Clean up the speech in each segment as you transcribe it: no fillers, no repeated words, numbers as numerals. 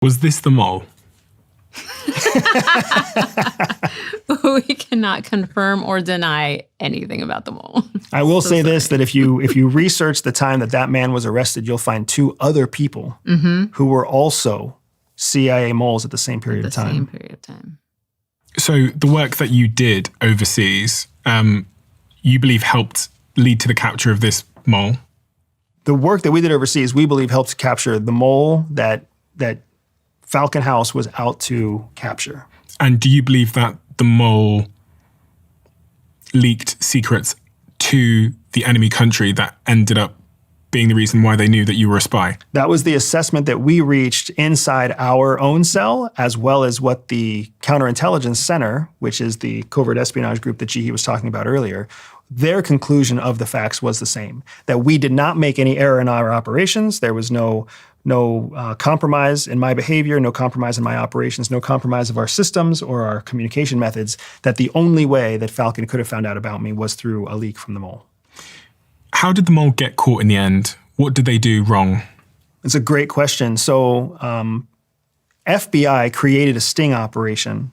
Was this the mole? We cannot confirm or deny anything about the mole. I will say this, that if you research the time that man was arrested, you'll find two other people who were also CIA moles at the same period of time. So the work that you did overseas, you believe helped lead to the capture of this mole? The work that we did overseas, we believe helped capture the mole that Falcon House was out to capture. And do you believe that the mole leaked secrets to the enemy country that ended up being the reason why they knew that you were a spy? That was the assessment that we reached inside our own cell, as well as what the Counterintelligence Center, which is the covert espionage group that Jihi was talking about earlier, their conclusion of the facts was the same, that we did not make any error in our operations. There was no compromise in my behavior, no compromise in my operations, no compromise of our systems or our communication methods, that the only way that Falcon could have found out about me was through a leak from the mole. How did the mole get caught in the end? What did they do wrong? It's a great question. So FBI created a sting operation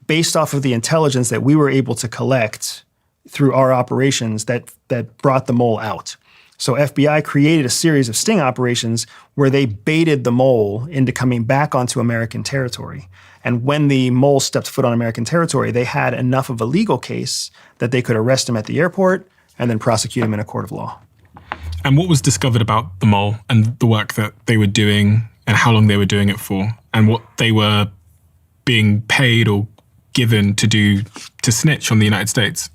based off of the intelligence that we were able to collect through our operations that brought the mole out. So FBI created a series of sting operations where they baited the mole into coming back onto American territory. And when the mole stepped foot on American territory, they had enough of a legal case that they could arrest him at the airport and then prosecute him in a court of law. And what was discovered about the mole and the work that they were doing and how long they were doing it for and what they were being paid or given to do to snitch on the United States?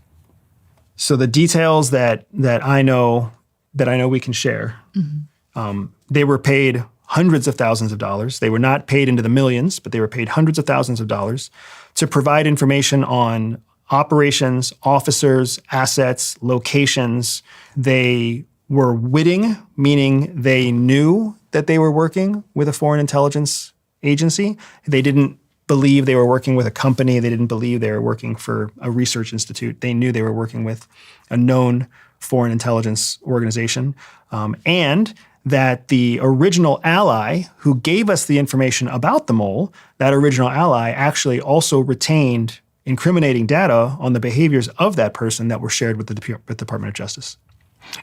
So the details that I know we can share, they were paid hundreds of thousands of dollars. They were not paid into the millions, but they were paid hundreds of thousands of dollars to provide information on operations, officers, assets, locations. They were witting, meaning they knew that they were working with a foreign intelligence agency. They didn't believe they were working with a company. They didn't believe they were working for a research institute. They knew they were working with a known foreign intelligence organization, and that the original ally who gave us the information about the mole, that original ally actually also retained incriminating data on the behaviors of that person that were shared with the Department of Justice.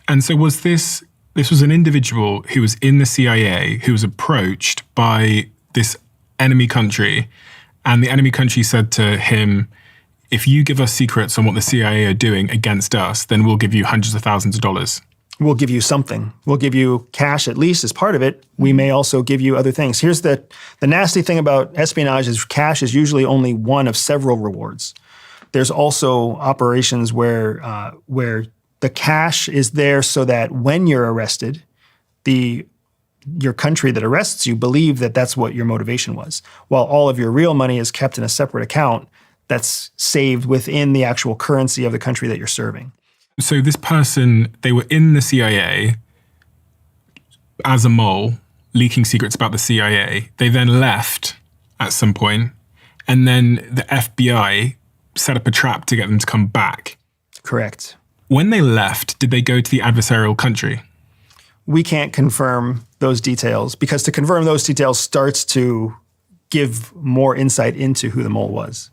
And so was this was an individual who was in the CIA who was approached by this enemy country, and the enemy country said to him, if you give us secrets on what the CIA are doing against us, then we'll give you hundreds of thousands of dollars. We'll give you something. We'll give you cash at least as part of it. We may also give you other things. Here's the nasty thing about espionage is cash is usually only one of several rewards. There's also operations where the cash is there so that when you're arrested, your country that arrests you believe that that's what your motivation was, while all of your real money is kept in a separate account that's saved within the actual currency of the country that you're serving. So this person, they were in the CIA as a mole, leaking secrets about the CIA. They then left at some point, and then the FBI set up a trap to get them to come back. Correct. When they left, did they go to the adversarial country? We can't confirm those details because to confirm those details starts to give more insight into who the mole was.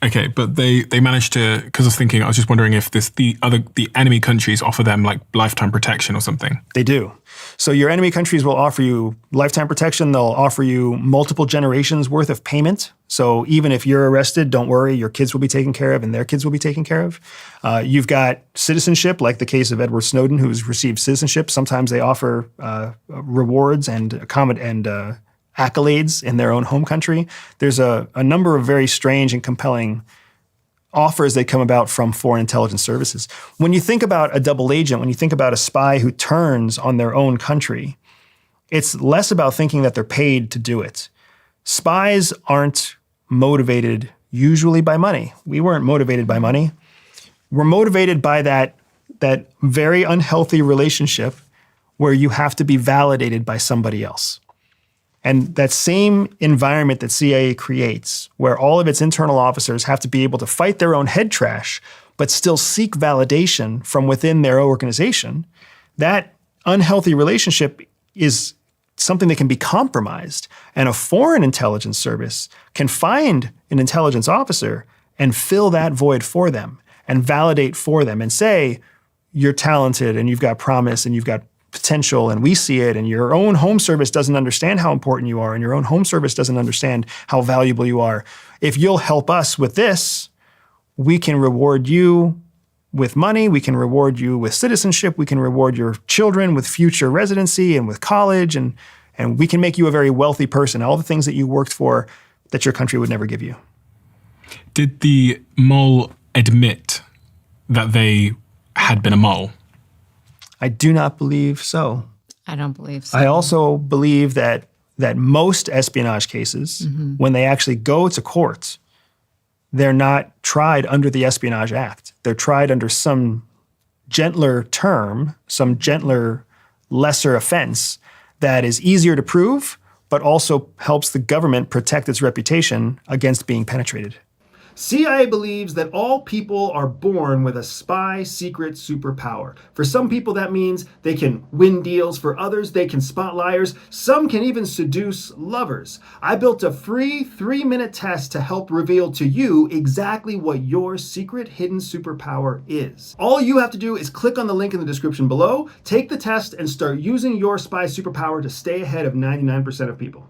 Okay, but they managed to, because I was just wondering if the enemy countries offer them like lifetime protection or something. They do. So your enemy countries will offer you lifetime protection. They'll offer you multiple generations worth of payment. So even if you're arrested, don't worry, your kids will be taken care of and their kids will be taken care of. You've got citizenship, like the case of Edward Snowden, who's received citizenship. Sometimes they offer rewards and accolades in their own home country. There's a number of very strange and compelling offers that come about from foreign intelligence services. When you think about a double agent, when you think about a spy who turns on their own country, it's less about thinking that they're paid to do it. Spies aren't motivated usually by money. We weren't motivated by money. We're motivated by that very unhealthy relationship where you have to be validated by somebody else. And that same environment that CIA creates, where all of its internal officers have to be able to fight their own head trash, but still seek validation from within their organization, that unhealthy relationship is something that can be compromised. And a foreign intelligence service can find an intelligence officer and fill that void for them and validate for them and say, you're talented and you've got promise and you've got potential and we see it, and your own home service doesn't understand how important you are and your own home service doesn't understand how valuable you are. If you'll help us with this, we can reward you with money, we can reward you with citizenship, we can reward your children with future residency and with college, and we can make you a very wealthy person, all the things that you worked for that your country would never give you. Did the mole admit that they had been a mole? I do not believe so. I don't believe so. I also believe that most espionage cases, when they actually go to court, they're not tried under the Espionage Act. They're tried under some gentler term, some gentler, lesser offense that is easier to prove, but also helps the government protect its reputation against being penetrated. CIA believes that all people are born with a spy secret superpower. For some people, that means they can win deals. For others, they can spot liars. Some can even seduce lovers. I built a free 3-minute test to help reveal to you exactly what your secret hidden superpower is. All you have to do is click on the link in the description below, take the test, and start using your spy superpower to stay ahead of 99% of people.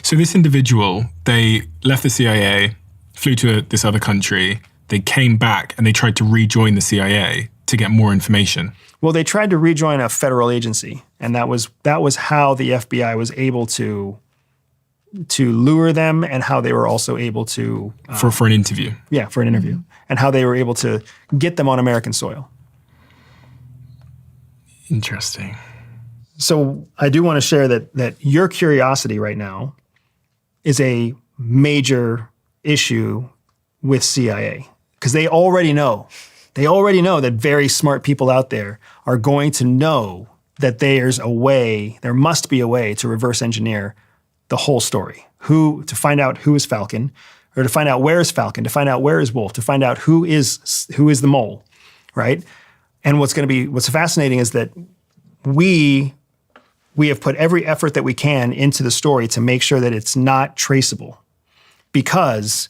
So this individual, they left the CIA, flew to this other country, they came back and they tried to rejoin the CIA to get more information. Well, they tried to rejoin a federal agency, and that was how the FBI was able to lure them, and how they were also able to for an interview. Yeah, for an interview, and how they were able to get them on American soil. Interesting. So I do want to share that your curiosity right now is a major issue with CIA, because they already know that very smart people out there are going to know that there must be a way to reverse engineer the whole story. To find out who is Falcon, or to find out where is Falcon, to find out where is Wolf, to find out who is the mole, right? And what's fascinating is that we have put every effort that we can into the story to make sure that it's not traceable, because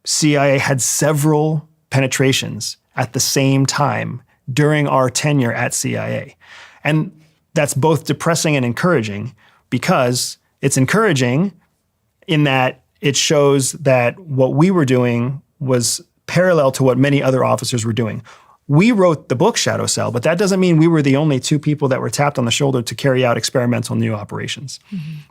CIA had several penetrations at the same time during our tenure at CIA. And that's both depressing and encouraging, because it's encouraging in that it shows that what we were doing was parallel to what many other officers were doing. We wrote the book Shadow Cell, but that doesn't mean we were the only 2 people that were tapped on the shoulder to carry out experimental new operations.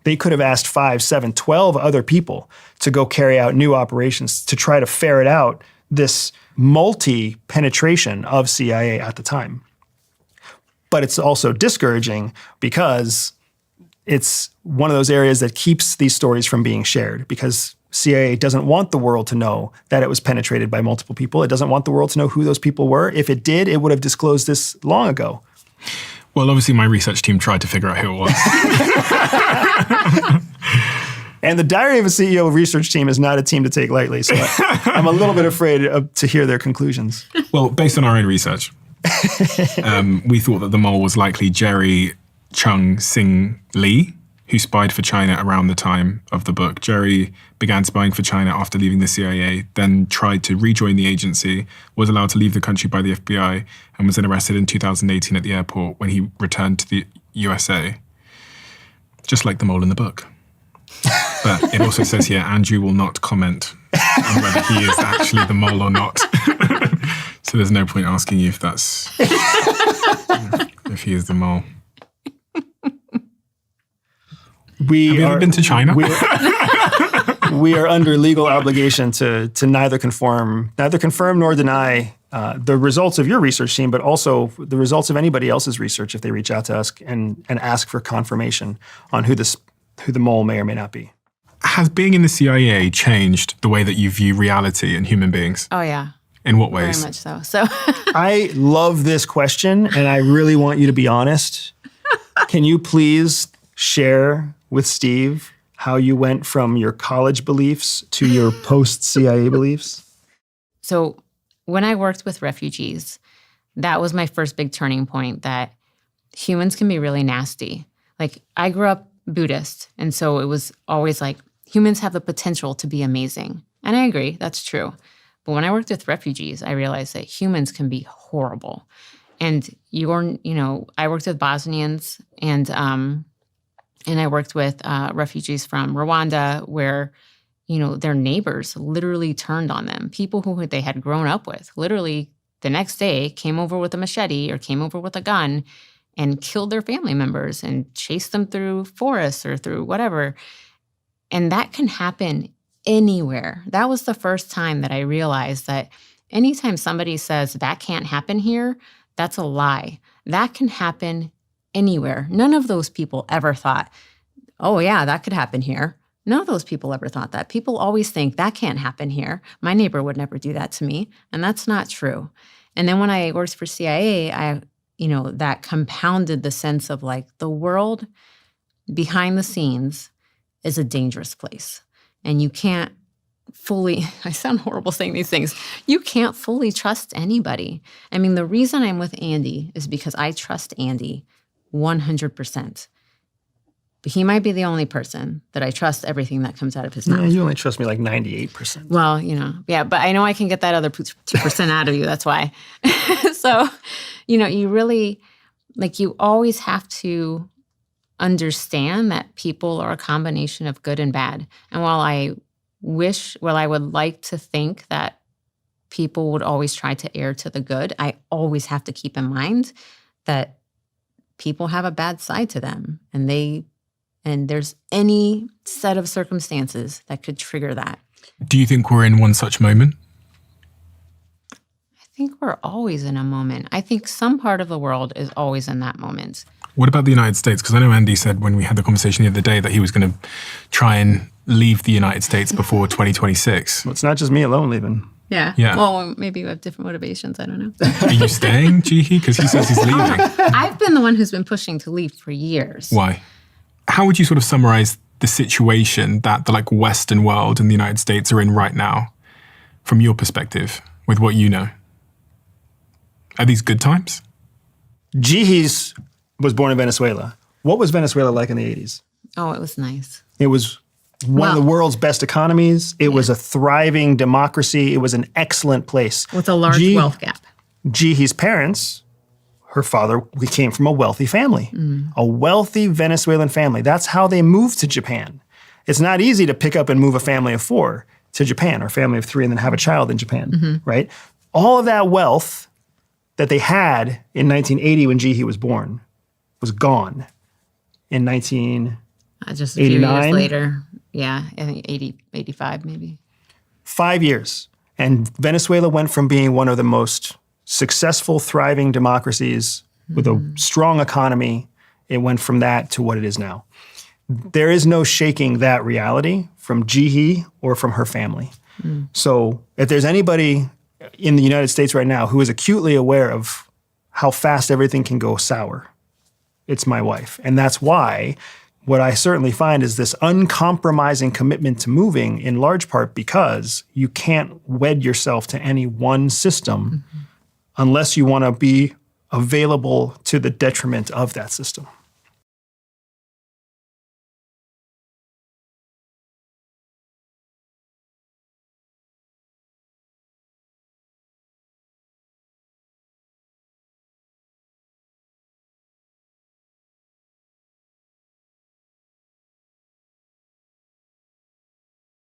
They could have asked 5, 7, 12 other people to go carry out new operations to try to ferret out this multi-penetration of CIA at the time. But it's also discouraging, because it's one of those areas that keeps these stories from being shared, because CIA doesn't want the world to know that it was penetrated by multiple people. It doesn't want the world to know who those people were. If it did, it would have disclosed this long ago. Well, obviously my research team tried to figure out who it was. And the Diary of a CEO research team is not a team to take lightly, so I'm a little bit afraid to hear their conclusions. Well, based on our own research, we thought that the mole was likely Jerry Chung Sing Lee, who spied for China around the time of the book. Jerry began spying for China after leaving the CIA, then tried to rejoin the agency, was allowed to leave the country by the FBI, and was then arrested in 2018 at the airport when he returned to the USA. Just like the mole in the book. But it also says here, Andrew will not comment on whether he is actually the mole or not. So there's no point asking you if he is the mole. Have you ever been to China? We are under legal obligation to neither confirm nor deny the results of your research team, but also the results of anybody else's research if they reach out to us and ask for confirmation on who the mole may or may not be. Has being in the CIA changed the way that you view reality and human beings? Oh, yeah. In what ways? Very much so. So I love this question, and I really want you to be honest. Can you please share with Steve how you went from your college beliefs to your post-CIA beliefs? So when I worked with refugees, that was my first big turning point, that humans can be really nasty. Like, I grew up Buddhist, and so it was always like, humans have the potential to be amazing. And I agree, that's true. But when I worked with refugees, I realized that humans can be horrible. And I worked with Bosnians, and I worked with refugees from Rwanda, where their neighbors literally turned on them. People who they had grown up with, literally the next day came over with a machete or came over with a gun and killed their family members and chased them through forests or through whatever. And that can happen anywhere. That was the first time that I realized that anytime somebody says that can't happen here, that's a lie. That can happen anywhere. None of those people ever thought, oh yeah, that could happen here. None of those people ever thought that. People always think that can't happen here. My neighbor would never do that to me. And that's not true. And then when I worked for CIA, that compounded the sense of like the world behind the scenes is a dangerous place. And you can't fully, I sound horrible saying these things, you can't fully trust anybody. I mean, the reason I'm with Andy is because I trust Andy 100%. But he might be the only person that I trust everything that comes out of his mouth. Yeah, you only trust me like 98%. Well, yeah, but I know I can get that other 2% out of you. That's why. So, you really, you always have to understand that people are a combination of good and bad. And while I would like to think that people would always try to err to the good, I always have to keep in mind that people have a bad side to them, and there's any set of circumstances that could trigger that. Do you think we're in one such moment? I think we're always in a moment. I think some part of the world is always in that moment. What about the United States? Because I know Andy said when we had the conversation the other day that he was going to try and leave the United States before 2026. Well, it's not just me alone leaving. Yeah. Well, maybe you have different motivations. I don't know. Are you staying, Jihi? Because he says he's leaving. I've been the one who's been pushing to leave for years. Why? How would you sort of summarize the situation that the Western world and the United States are in right now, from your perspective, with what you know? Are these good times? Jihi's was born in Venezuela. What was Venezuela like in the 80s? Oh, it was nice. It was one of the world's best economies. It was a thriving democracy. It was an excellent place. With a large wealth gap. Jihi's parents, her father, we came from a wealthy family, a wealthy Venezuelan family. That's how they moved to Japan. It's not easy to pick up and move a family of 4 to Japan, or a family of 3 and then have a child in Japan, right? All of that wealth that they had in 1980 when Jihi was born was gone in 1989. Just a few years later. Yeah, I think 85 maybe. 5 years. And Venezuela went from being one of the most successful, thriving democracies with a strong economy. It went from that to what it is now. There is no shaking that reality from Jihi or from her family. So if there's anybody in the United States right now who is acutely aware of how fast everything can go sour, it's my wife. And that's why what I certainly find is this uncompromising commitment to moving, in large part because you can't wed yourself to any one system unless you want to be available to the detriment of that system.